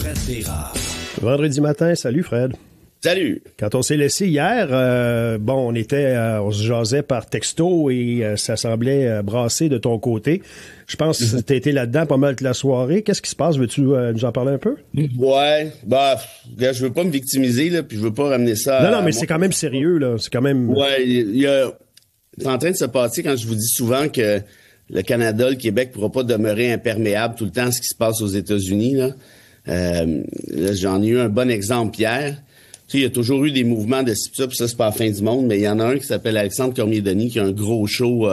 Fred Bérard. Vendredi matin, salut Fred. Salut. Quand on s'est laissé hier, on se jasait par texto et ça semblait brasser de ton côté. Je pense que tu été là-dedans pas mal de la soirée. Qu'est-ce qui se passe? Veux-tu nous en parler un peu? Ouais, je veux pas me victimiser, là, puis je veux pas ramener ça Non, mais c'est quand même sérieux, là. C'est quand même... Ouais, c'est en train de se passer quand je vous dis souvent que le Canada, le Québec pourra pas demeurer imperméable tout le temps à ce qui se passe aux États-Unis, là. Là, j'en ai eu un bon exemple hier. Tu sais, il y a toujours eu des mouvements de ça, puis ça, c'est pas la fin du monde, mais il y en a un qui s'appelle Alexandre Cormier-Denis, qui a un gros show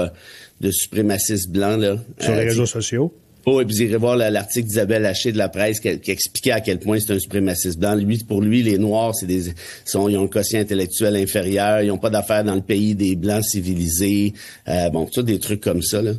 de suprémacistes blancs, là. Sur les réseaux sociaux. Oh, et puis vous irez voir l'article d'Isabelle Haché de la presse qui expliquait à quel point c'est un suprémaciste blanc. Pour lui, les Noirs, ils ont un quotient intellectuel inférieur, ils ont pas d'affaires dans le pays des Blancs civilisés. Tout des trucs comme ça, là.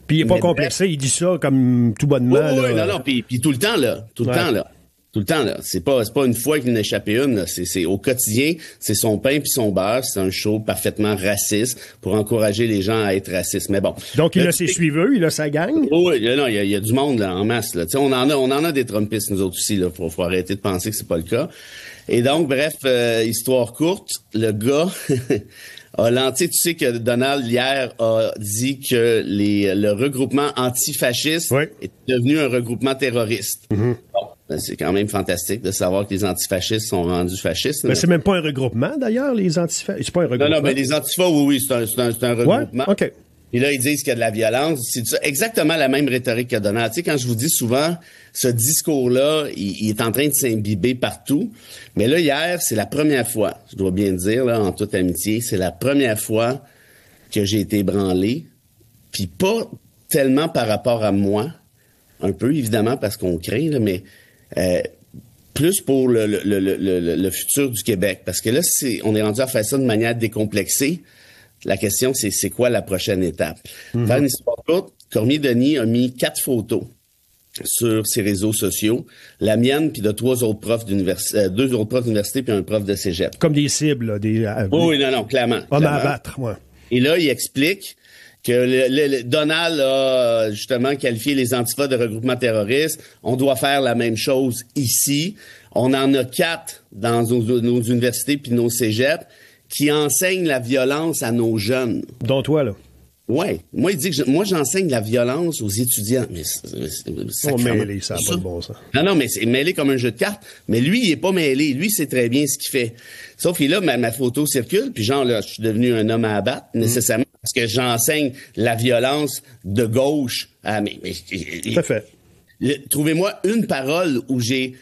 Puis il est pas complexé, il dit ça comme tout bonnement. Oui, non, puis tout le temps, là. Tout le temps, là. C'est pas une fois qu'il en a échappé une, là. C'est au quotidien, c'est son pain puis son beurre. C'est un show parfaitement raciste pour encourager les gens à être racistes. Mais bon. Donc, il a ses suiveux, il a sa gang? Oui, non, il y a du monde, là, en masse, là. Tu sais, on en a des Trumpistes, nous autres aussi, là. Faut arrêter de penser que c'est pas le cas. Et donc, bref, histoire courte, le gars, tu sais que Donald, hier, a dit que le regroupement antifasciste est devenu un regroupement terroriste. Mm-hmm. Bon, c'est quand même fantastique de savoir que les antifascistes sont rendus fascistes. Mais c'est même pas un regroupement, d'ailleurs, les antifascistes. C'est pas un regroupement. Non, mais les antifas, oui, c'est un regroupement. Ouais? OK. Et là, ils disent qu'il y a de la violence. C'est exactement la même rhétorique que Donald. Tu sais, quand je vous dis souvent, ce discours-là, il est en train de s'imbiber partout. Mais là, hier, c'est la première fois, je dois bien le dire, là, en toute amitié, c'est la première fois que j'ai été ébranlé. Puis pas tellement par rapport à moi, un peu, évidemment, parce qu'on craint, là, mais plus pour le futur du Québec. Parce que là, on est rendu à faire ça de manière décomplexée. La question, c'est quoi la prochaine étape? Mm-hmm. Faire une histoire courte, Cormier-Denis a mis 4 photos sur ses réseaux sociaux. La mienne, puis de 2 autres profs d'université, puis un prof de cégep. Comme des cibles, là, oui, non, clairement. Hommes à abattre, ouais. Et là, il explique que Donald a justement qualifié les antifas de regroupement terroriste. On doit faire la même chose ici. On en a 4 dans nos universités puis nos cégeps qui enseignent la violence à nos jeunes. Dont toi, là. Ouais. Moi, il dit que moi, j'enseigne la violence aux étudiants. Mais c'est mêlé, ça n'a pas de bon sens. Non, mais c'est mêlé comme un jeu de cartes. Mais lui, il est pas mêlé. Lui, c'est très bien ce qu'il fait. Sauf que là, ma photo circule, puis genre, là, je suis devenu un homme à abattre, nécessairement, parce que j'enseigne la violence de gauche à... Tout à fait. Trouvez-moi une parole où j'ai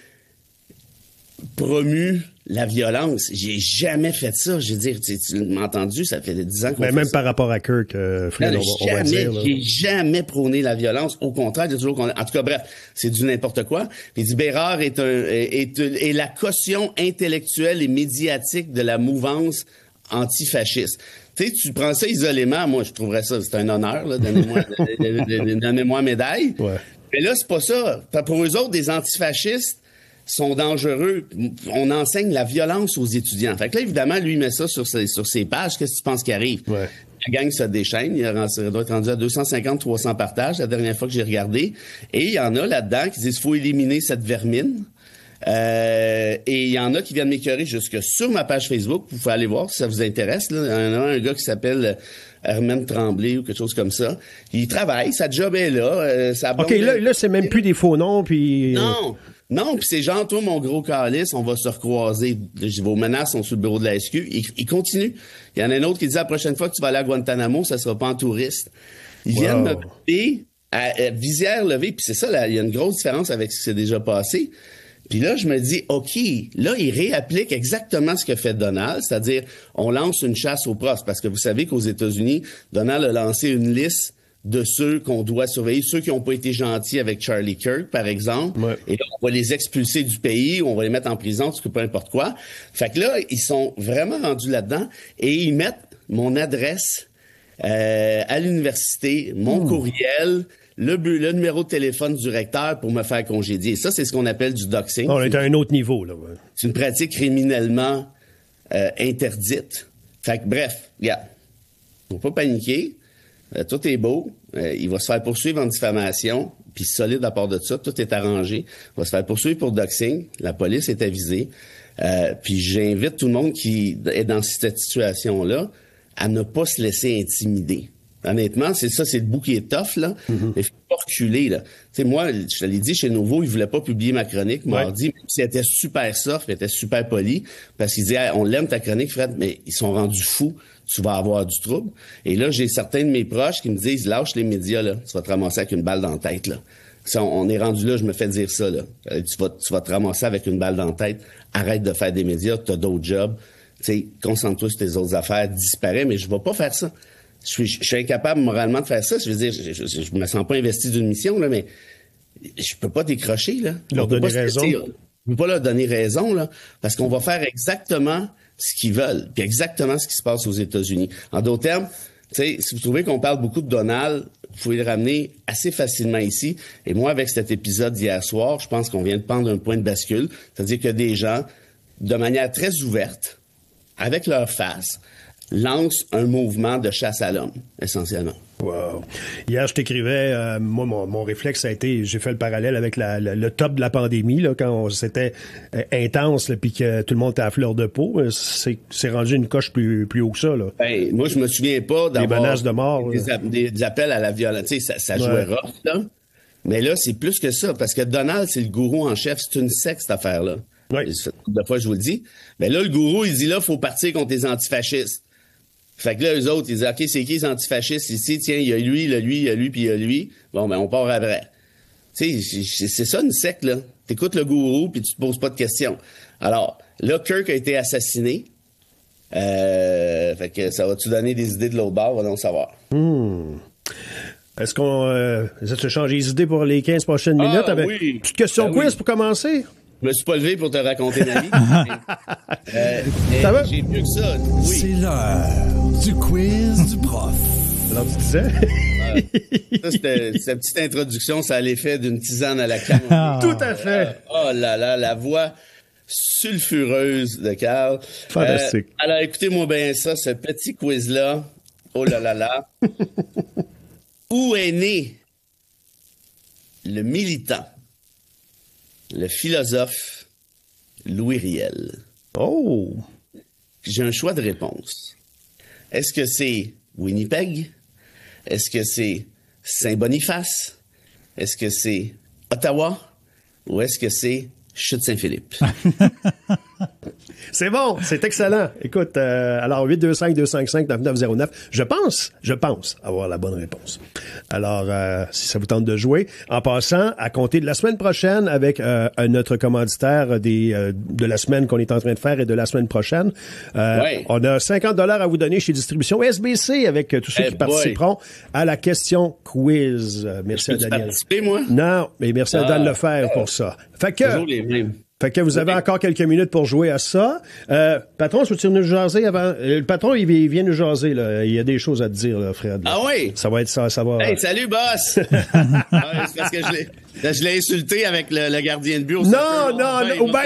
promu la violence. J'ai jamais fait ça. Je veux dire, tu m'as entendu, ça fait 10 ans qu'on fait même ça. par rapport à Kirk, Fred, on va dire. J'ai jamais prôné la violence. Au contraire, il y a toujours en tout cas, bref, c'est du n'importe quoi. Puis il dit, Bérard est la caution intellectuelle et médiatique de la mouvance antifasciste. Tu sais, tu prends ça isolément, moi, je trouverais ça, c'est un honneur, là, donnez-moi médaille. Ouais. Mais là, c'est pas ça. Pour eux autres, des antifascistes sont dangereux. On enseigne la violence aux étudiants. Fait que là, évidemment, lui, il met ça sur ses pages. Qu'est-ce que tu penses qui arrive? Ouais. La gang se déchaîne. Il doit être rendu à 250-300 partages la dernière fois que j'ai regardé. Et il y en a là-dedans qui disent qu'il faut éliminer cette vermine. Et il y en a qui viennent m'écœurer jusque sur ma page Facebook. Vous pouvez aller voir si ça vous intéresse. Là. Il y en a un gars qui s'appelle Hermène Tremblay ou quelque chose comme ça. Il travaille, sa job est là. OK, là, c'est même plus des faux noms. Puis Non, puis c'est genre, toi, mon gros calice, on va se recroiser. Vos menaces sont sur le bureau de la SQ. Il continue. Il y en a un autre qui dit, la prochaine fois que tu vas aller à Guantanamo, ça sera pas en touriste. Ils viennent me parler à visière levée. Puis c'est ça, là, il y a une grosse différence avec ce qui s'est déjà passé. Puis là, je me dis, OK, là, il réapplique exactement ce que fait Donald, c'est-à-dire, on lance une chasse aux profs. Parce que vous savez qu'aux États-Unis, Donald a lancé une liste de ceux qu'on doit surveiller, ceux qui n'ont pas été gentils avec Charlie Kirk, par exemple. Ouais. Et là, on va les expulser du pays, on va les mettre en prison, tout peu importe quoi. Fait que là, ils sont vraiment rendus là-dedans et ils mettent mon adresse à l'université, mon courriel, le numéro de téléphone du recteur pour me faire congédier. Ça, c'est ce qu'on appelle du doxing. On est à un autre niveau, là. Ouais. C'est une pratique criminellement interdite. Fait que, bref, regarde, faut pas paniquer. Tout est beau. Il va se faire poursuivre en diffamation. puis solide à part de ça. Tout est arrangé. On va se faire poursuivre pour doxing. La police est avisée. Puis j'invite tout le monde qui est dans cette situation-là à ne pas se laisser intimider. Honnêtement, c'est le bout qui est tough, là. Mais il faut pas reculer, là. Tu sais, moi, je te l'ai dit, chez Nouveau, ils voulaient pas publier ma chronique mardi, même si elle était super soft, elle était super polie, parce qu'ils disaient, hey, on l'aime ta chronique, Fred, mais ils sont rendus fous, tu vas avoir du trouble. Et là, j'ai certains de mes proches qui me disent, lâche les médias, là, tu vas te ramasser avec une balle dans la tête, là. Ça, on est rendu là, je me fais dire ça, là. Tu vas te ramasser avec une balle dans la tête, arrête de faire des médias, t'as d'autres jobs, tu sais, concentre-toi sur tes autres affaires, disparaît, mais je vais pas faire ça. Je suis incapable moralement de faire ça. Je veux dire, je me sens pas investi d'une mission, là, mais je peux pas décrocher, là. Leur donner raison. Je peux pas leur donner raison, là, parce qu'on va faire exactement ce qu'ils veulent, puis exactement ce qui se passe aux États-Unis. En d'autres termes, tu sais, si vous trouvez qu'on parle beaucoup de Donald, vous pouvez le ramener assez facilement ici. Et moi, avec cet épisode d'hier soir, je pense qu'on vient de prendre un point de bascule. C'est-à-dire que des gens, de manière très ouverte, avec leur face, lance un mouvement de chasse à l'homme, essentiellement. Wow. Hier, je t'écrivais, moi, mon réflexe a été, j'ai fait le parallèle avec le top de la pandémie, là, quand c'était intense, puis que tout le monde était à fleur de peau. C'est rendu une coche plus haut que ça, là. Ben, moi, je me souviens pas d'avoir des menaces de mort, des appels à la violence. Tu sais, ça jouait rough, là. Mais là, c'est plus que ça, parce que Donald, c'est le gourou en chef. C'est une secte, cette affaire-là. Oui. De fois, je vous le dis. Mais là, le gourou, il dit, là, faut partir contre les antifascistes. Fait que là, eux autres, ils disent, OK, c'est qui les antifascistes ici? Tiens, il y a lui, il y a lui, il y a lui, puis il y a lui. Bon, ben, on part après. Tu sais, c'est ça une secte, là. T'écoutes le gourou, puis tu te poses pas de questions. Alors, là, Kirk a été assassiné. Fait que ça va-tu donner des idées de l'autre bord? Va donc savoir. Est-ce qu'on essaie de changer les idées pour les 15 prochaines minutes? Avec oui. Petite question quiz pour commencer. Je me suis pas levé pour te raconter ma vie. Ça va? J'ai mieux que ça. Oui. C'est l'heure du quiz du prof. Alors, tu disais? Ça, c'était cette petite introduction, ça a l'effet d'une tisane à la camomille. Tout à fait. Oh là là, la voix sulfureuse de Carl. Fantastique. Alors, écoutez-moi bien ça, ce petit quiz-là. Oh là là là. Où est né le militant, le philosophe Louis Riel? Oh! J'ai un choix de réponse. Est-ce que c'est Winnipeg? Est-ce que c'est Saint-Boniface? Est-ce que c'est Ottawa? Ou est-ce que c'est Chute-Saint-Philippe? C'est bon, c'est excellent. Écoute, alors 825-255-9909, je pense avoir la bonne réponse. Alors, si ça vous tente de jouer, en passant, à compter de la semaine prochaine avec notre commanditaire de la semaine qu'on est en train de faire et de la semaine prochaine, on a 50 $ à vous donner chez Distribution SBC avec tous ceux qui participeront à la question quiz. Merci à Daniel. Participer, moi? Non, mais merci à Dan Lefebvre pour ça. Fait que vous avez encore quelques minutes pour jouer à ça. Patron, peux-tu nous jaser avant? Le patron, il vient nous jaser, là. Il y a des choses à te dire, là, Fred. Là. Ah oui? Ça va être ça, ça va. Hey, salut, boss! C'est parce que je l'ai insulté avec le gardien de but. Non,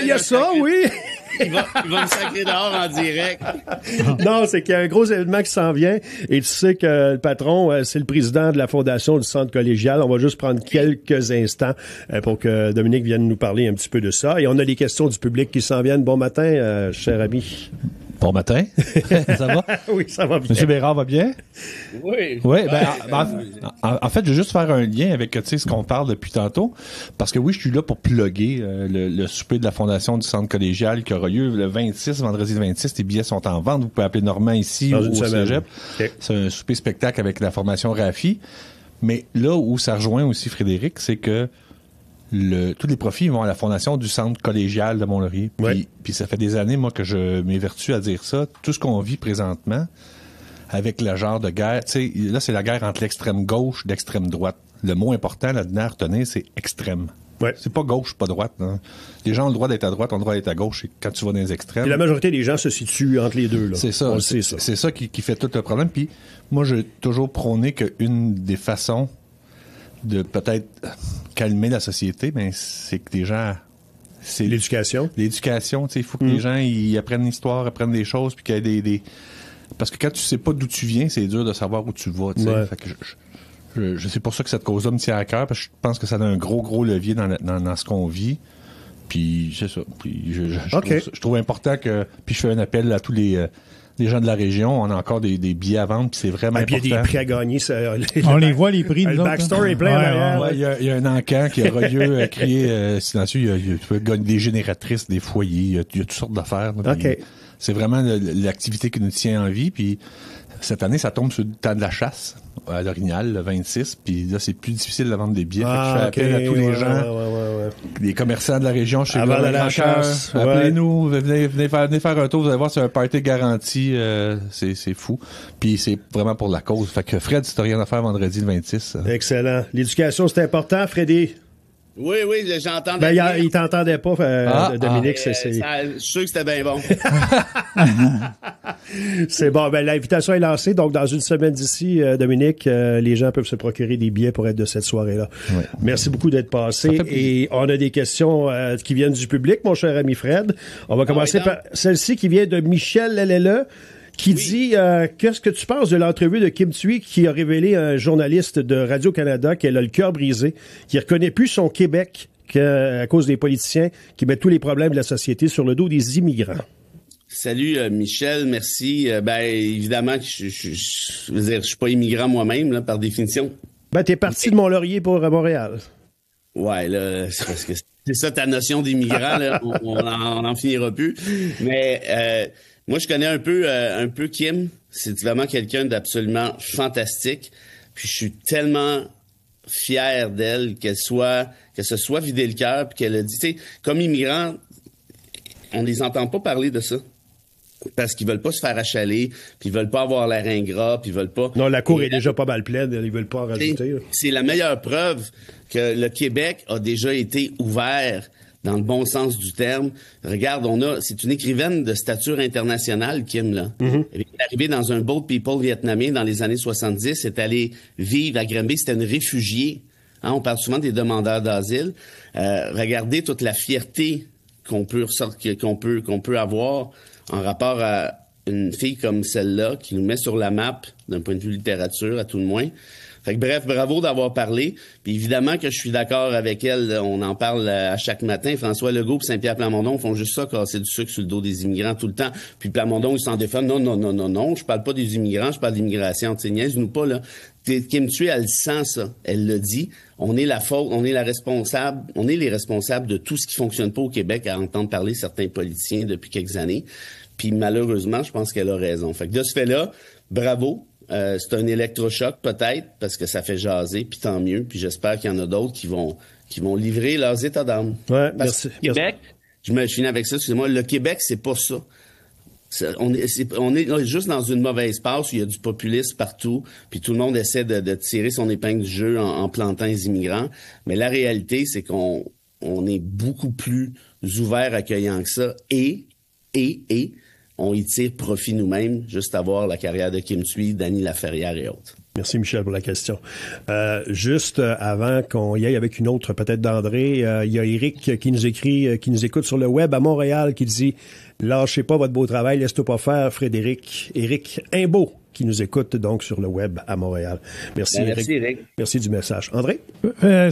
il y a ça, oui! Il va me sacrer dehors en direct. Non, c'est qu'il y a un gros événement qui s'en vient et tu sais que le patron, c'est le président de la fondation du centre collégial. On va juste prendre quelques instants pour que Dominique vienne nous parler un petit peu de ça. Et on a des questions du public qui s'en viennent. Bon matin, cher ami. Bon matin. Ça va? Oui, ça va bien. Monsieur Bérard va bien? Oui. Oui, en fait, je veux juste faire un lien avec ce qu'on parle depuis tantôt. Parce que oui, je suis là pour plugger le souper de la Fondation du Centre collégial qui aura lieu le 26, vendredi le 26. Les billets sont en vente. Vous pouvez appeler Normand ici au Cégep. Okay. C'est un souper spectacle avec la formation Rafi. Mais là où ça rejoint aussi Frédéric, c'est que tous les profits vont à la fondation du centre collégial de Mont-Laurier. Puis ça fait des années, moi, que je m'évertue à dire ça. Tout ce qu'on vit présentement, avec le genre de guerre, tu sais, là, c'est la guerre entre l'extrême gauche et l'extrême droite. Le mot important là-dedans à retenir, c'est extrême. Ouais. C'est pas gauche, pas droite. Hein. Les gens ont le droit d'être à droite, ont le droit d'être à gauche. Et quand tu vas dans les extrêmes... Et la majorité des gens se situent entre les deux. Là. C'est ça. C'est ça qui fait tout le problème. Puis moi, j'ai toujours prôné qu'une des façons de peut-être calmer la société, mais c'est que les gens... C'est l'éducation. L'éducation, tu sais, il faut que les gens ils apprennent l'histoire, apprennent des choses, puis qu'il y ait des... Parce que quand tu sais pas d'où tu viens, c'est dur de savoir où tu vas, tu sais. Fait que C'est pour ça que cette cause-là me tient à cœur, parce que je pense que ça a un gros levier dans ce qu'on vit. Puis c'est ça. Puis je trouve important que... Puis je fais un appel à tous les gens de la région. On a encore des billets à vendre, puis c'est vraiment important. Puis il y a des prix à gagner. On les voit, les prix. Le backstore est plein. Il y a un encan qui est relieux, crié silencieux. Tu peux gagner des génératrices, des foyers. Il y a toutes sortes d'affaires. C'est vraiment l'activité qui nous tient en vie. Puis cette année, ça tombe sur le temps de la chasse à l'Orignal, le 26. Puis là, c'est plus difficile de vendre des billets. Fait que je fais appel à tous les gens, les commerçants de la région, chez avant la chasse. Appelez-nous, venez faire un tour. Vous allez voir, c'est un party garanti. C'est fou. Puis c'est vraiment pour la cause. Fait que Fred, si t'as rien à faire vendredi le 26. Excellent. L'éducation, c'est important, Freddy. Oui, j'entends. Il t'entendait pas, Dominique. Je suis sûr que c'était bien bon. C'est bon. L'invitation est lancée. Donc, dans une semaine d'ici, Dominique, les gens peuvent se procurer des billets pour être de cette soirée-là. Ouais. Merci beaucoup d'être passé. Et on a des questions qui viennent du public, mon cher ami Fred. On va commencer par celle-ci qui vient de Michel Lelele, qui dit qu'est-ce que tu penses de l'entrevue de Kim Thuy qui a révélé à un journaliste de Radio-Canada qu'elle a le cœur brisé, qui reconnaît plus son Québec à cause des politiciens qui mettent tous les problèmes de la société sur le dos des immigrants. Salut Michel, merci. Évidemment que je veux dire, je suis pas immigrant moi-même là, par définition. T'es parti de Mont-Laurier pour Montréal. Ouais, là, c'est parce que c'est ça ta notion d'immigrant, là. on en finira plus. Mais moi, je connais un peu Kim. C'est vraiment quelqu'un d'absolument fantastique. Puis je suis tellement fier d'elle qu'elle se soit vidé le cœur, puis qu'elle a dit, tu sais, comme immigrant, on les entend pas parler de ça. Parce qu'ils veulent pas se faire achaler, puis ils veulent pas avoir l'air ingrat, puis ils veulent pas... Non, la cour est déjà pas mal pleine, ils veulent pas en rajouter. C'est la meilleure preuve que le Québec a déjà été ouvert dans le bon sens du terme. Regarde, c'est une écrivaine de stature internationale, Kim, là. Mm-hmm. Elle est arrivée dans un boat people vietnamien dans les années 70, est allée vivre à Granby, c'était une réfugiée. Hein, on parle souvent des demandeurs d'asile. Regardez toute la fierté qu'on peut avoir en rapport à une fille comme celle-là, qui nous met sur la map, d'un point de vue littérature, à tout le moins. Fait que bref, bravo d'avoir parlé. Puis évidemment que je suis d'accord avec elle. On en parle à chaque matin. François Legault et Saint-Pierre Plamondon font juste ça, casser du sucre sur le dos des immigrants tout le temps. Puis Plamondon, il s'en défend. Non. Je parle pas des immigrants, je parle d'immigration. Tu sais, niaise-nous pas, là. Kim Thuy, elle sent ça. Elle le dit. On est les responsables de tout ce qui fonctionne pas au Québec à entendre parler certains politiciens depuis quelques années. Puis malheureusement, je pense qu'elle a raison. Fait que de ce fait-là, bravo. C'est un électrochoc peut-être parce que ça fait jaser, puis tant mieux. Puis j'espère qu'il y en a d'autres qui vont livrer leurs états d'âme. Ouais, parce que Québec, je finis avec ça, excusez-moi, le Québec, c'est pas ça. On est juste dans une mauvaise passe où il y a du populisme partout, puis tout le monde essaie de tirer son épingle du jeu en plantant les immigrants. Mais la réalité, c'est qu'on est beaucoup plus ouvert, accueillant que ça, et on y tire profit nous-mêmes, juste à voir la carrière de Kim Thuy, Dany Laferrière et autres. Merci Michel pour la question. Juste avant qu'on y aille avec une autre peut-être d'André, il y a Éric qui nous écrit, qui nous écoute sur le web à Montréal, qui dit « Lâchez pas votre beau travail, laisse-toi pas faire, Frédéric. » Éric Imbeau qui nous écoute donc sur le web à Montréal. Merci Éric. Merci du message. André?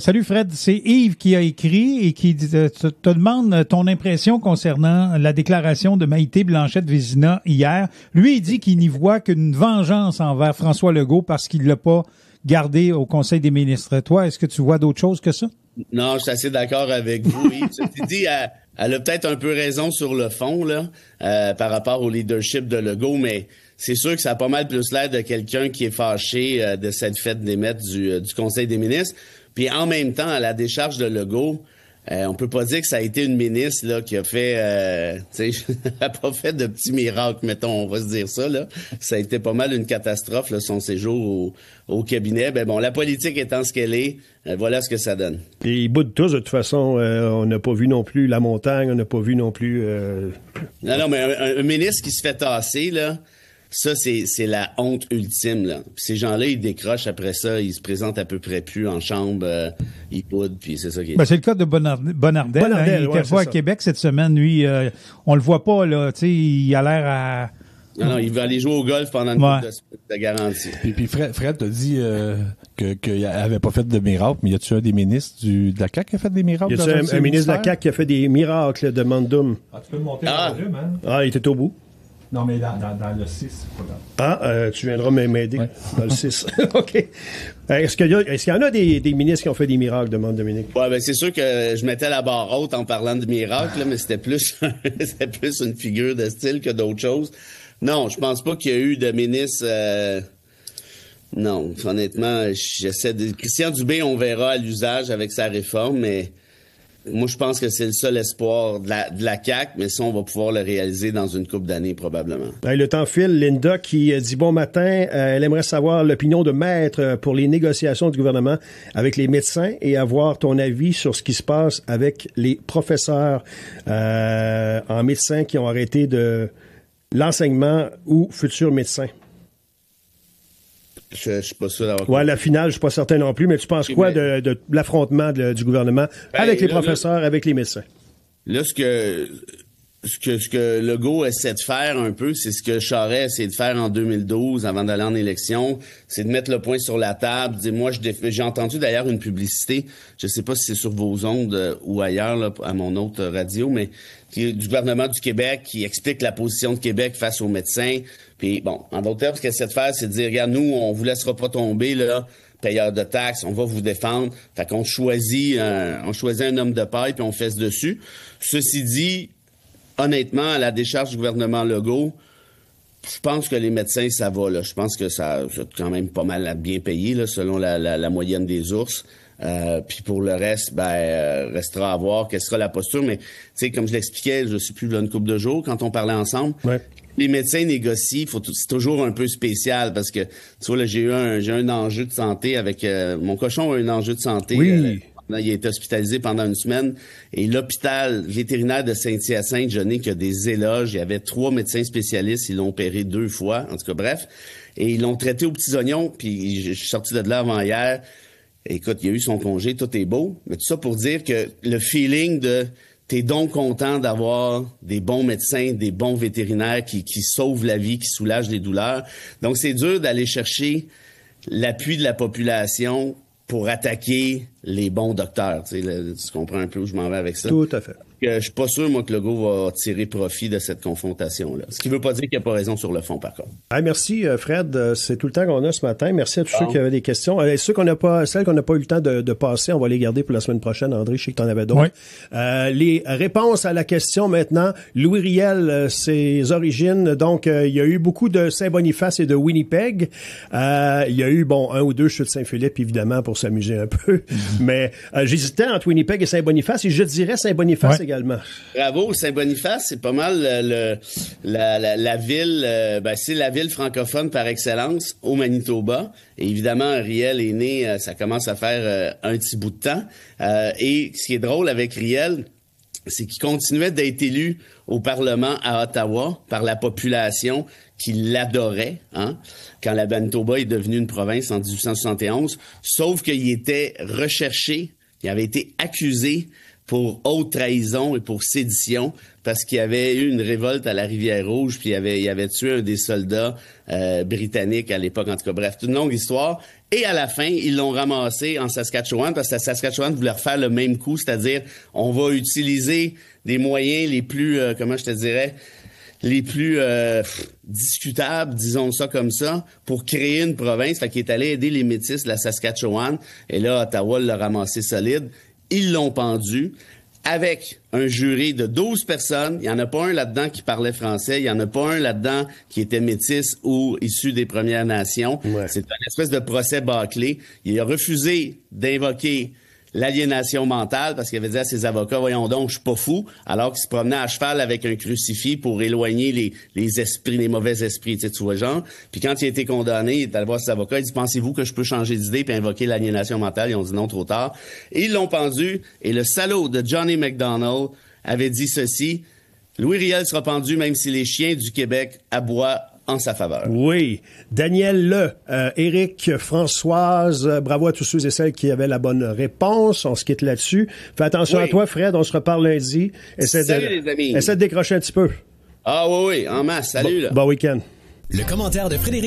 Salut Fred, c'est Yves qui a écrit et qui te demande ton impression concernant la déclaration de Maïté Blanchette-Vézina hier. Lui, il dit qu'il n'y voit qu'une vengeance envers François Legault parce qu'il l'a pas gardé au Conseil des ministres. Toi, est-ce que tu vois d'autres choses que ça? Non, je suis assez d'accord avec vous, Yves. Tu dis, elle a peut-être un peu raison sur le fond, là, par rapport au leadership de Legault, mais c'est sûr que ça a pas mal plus l'air de quelqu'un qui est fâché de cette fête d'émettre du Conseil des ministres. Puis en même temps, à la décharge de Legault, on peut pas dire que ça a été une ministre là qui a fait, tu sais, a pas fait de petits miracles, mettons, on va se dire ça là. Ça a été pas mal une catastrophe là, son séjour au cabinet. Ben bon, la politique étant ce qu'elle est, voilà ce que ça donne. Et ils boudent tous de toute façon. On n'a pas vu non plus la montagne, on n'a pas vu non plus. Non, mais un ministre qui se fait tasser là. Ça, c'est la honte ultime, là. Puis ces gens-là, ils décrochent après ça, ils se présentent à peu près plus en chambre, ils boudent, puis c'est ça qui est... Ben, c'est le cas de Bonardel, hein, il était pas à Québec cette semaine, lui, on le voit pas, là, tu sais, il a l'air Non, il va aller jouer au golf pendant une couple de semaines, de garantie. Puis Fred t'a dit qu'il n'avait pas fait de miracle, mais y a-tu un des ministres de la CAQ qui a fait des miracles? Y a-tu un ministre de la CAQ qui a fait des miracles de Mandum? Tu peux me monter le volume, hein? Ah, il était au bout. Non, mais dans le 6, pas grave. Tu viendras m'aider dans le 6. OK. Est-ce qu'il y en a des ministres qui ont fait des miracles, demande Dominique? Ouais, ben c'est sûr que je mettais la barre haute en parlant de miracles, là, mais c'était plus une figure de style que d'autres choses. Non, je pense pas qu'il y a eu de ministre. Non, honnêtement, Christian Dubé, on verra à l'usage avec sa réforme, mais moi, je pense que c'est le seul espoir de la CAQ, mais ça, on va pouvoir le réaliser dans une couple d'années, probablement. Le temps file. Linda qui dit bon matin, elle aimerait savoir l'opinion de Maître pour les négociations du gouvernement avec les médecins et avoir ton avis sur ce qui se passe avec les professeurs en médecins qui ont arrêté de l'enseignement ou futurs médecins. Je suis pas sûr d'avoir... Ouais, la finale, je suis pas certain non plus, mais tu penses quoi de l'affrontement du gouvernement avec les professeurs, avec les médecins? Là, ce que Legault essaie de faire un peu, c'est ce que Charest essaie de faire en 2012 avant d'aller en élection, c'est de mettre le point sur la table. J'ai entendu d'ailleurs une publicité, je sais pas si c'est sur vos ondes ou ailleurs, là, à mon autre radio, mais du gouvernement du Québec qui explique la position de Québec face aux médecins. Puis bon, en d'autres termes, ce qu'il essaie de faire, c'est de dire, regarde, nous, on vous laissera pas tomber, là, payeurs de taxes, on va vous défendre. Fait qu'on choisit un homme de paille puis on fesse dessus. Ceci dit, honnêtement, à la décharge du gouvernement Legault, je pense que les médecins, ça va, là. Je pense que ça quand même pas mal bien payé, là, selon la moyenne des ours. Puis pour le reste, restera à voir quelle sera la posture. Mais, tu sais, comme je l'expliquais, je suis plus là une couple de jours, quand on parlait ensemble. Ouais. Les médecins négocient, c'est toujours un peu spécial parce que, tu vois, là, j'ai un enjeu de santé avec, mon cochon a un enjeu de santé. Oui. Il a été hospitalisé pendant une semaine et l'hôpital vétérinaire de Saint-Hyacinthe, je n'ai que des éloges. Il y avait 3 médecins spécialistes, ils l'ont opéré 2 fois, en tout cas, bref. Et ils l'ont traité aux petits oignons, puis je suis sorti de là avant hier. Écoute, il a eu son congé, tout est beau. Mais tout ça pour dire que le feeling de t'es donc content d'avoir des bons médecins, des bons vétérinaires qui sauvent la vie, qui soulagent les douleurs. Donc, c'est dur d'aller chercher l'appui de la population pour attaquer les bons docteurs. Tu comprends un peu où je m'en vais avec ça? Tout à fait. Je suis pas sûr, moi, que Legault va tirer profit de cette confrontation-là. Ce qui veut pas dire qu'il n'y a pas raison sur le fond, par contre. Merci, Fred. C'est tout le temps qu'on a ce matin. Merci à tous ceux qui avaient des questions. Celles qu'on n'a pas eu le temps de passer, on va les garder pour la semaine prochaine. André, je sais que tu en avais d'autres. Oui. Les réponses à la question maintenant. Louis Riel, ses origines. Donc, il y a eu beaucoup de Saint-Boniface et de Winnipeg. Il y a eu, 1 ou 2 chutes de Saint-Philippe, évidemment, pour s'amuser un peu. Mais j'hésitais entre Winnipeg et Saint-Boniface et je dirais Saint-Boniface également. Bravo, Saint-Boniface, c'est pas mal la ville, c'est la ville francophone par excellence au Manitoba. Et évidemment, Riel est né, ça commence à faire un petit bout de temps. Et ce qui est drôle avec Riel, c'est qu'il continuait d'être élu au Parlement à Ottawa par la population qui l'adorait, quand la Manitoba est devenue une province en 1871. Sauf qu'il était recherché, il avait été accusé pour haute trahison et pour sédition, parce qu'il y avait eu une révolte à la Rivière-Rouge, puis il avait tué un des soldats britanniques à l'époque. En tout cas, bref, toute une longue histoire. Et à la fin, ils l'ont ramassé en Saskatchewan, parce que la Saskatchewan voulait refaire le même coup, c'est-à-dire, on va utiliser des moyens les plus, les plus discutables, disons ça comme ça, pour créer une province. Fait qu'il est allé aider les Métis de la Saskatchewan, et là, Ottawa l'a ramassé solide. Ils l'ont pendu avec un jury de 12 personnes. Il n'y en a pas un là-dedans qui parlait français. Il n'y en a pas un là-dedans qui était métis ou issu des Premières Nations. Ouais. C'est une espèce de procès bâclé. Il a refusé d'invoquer l'aliénation mentale parce qu'il avait dit à ses avocats, voyons donc, je suis pas fou, alors qu'il se promenait à cheval avec un crucifix pour éloigner les esprits, les mauvais esprits, tu vois, genre. Puis quand il a été condamné, il est allé voir ses avocats, il dit, pensez-vous que je peux changer d'idée puis invoquer l'aliénation mentale? Ils ont dit non, trop tard. Et ils l'ont pendu, et le salaud de Johnny MacDonald avait dit ceci, Louis Riel sera pendu même si les chiens du Québec aboient en sa faveur. Oui. Daniel Éric, Françoise, bravo à tous ceux et celles qui avaient la bonne réponse. On se quitte là-dessus. Fais attention à toi, Fred. On se reparle lundi. Salut les amis. Essaie de décrocher un petit peu. Ah oui, en masse. Salut, là. Bon week-end. Le commentaire de Frédéric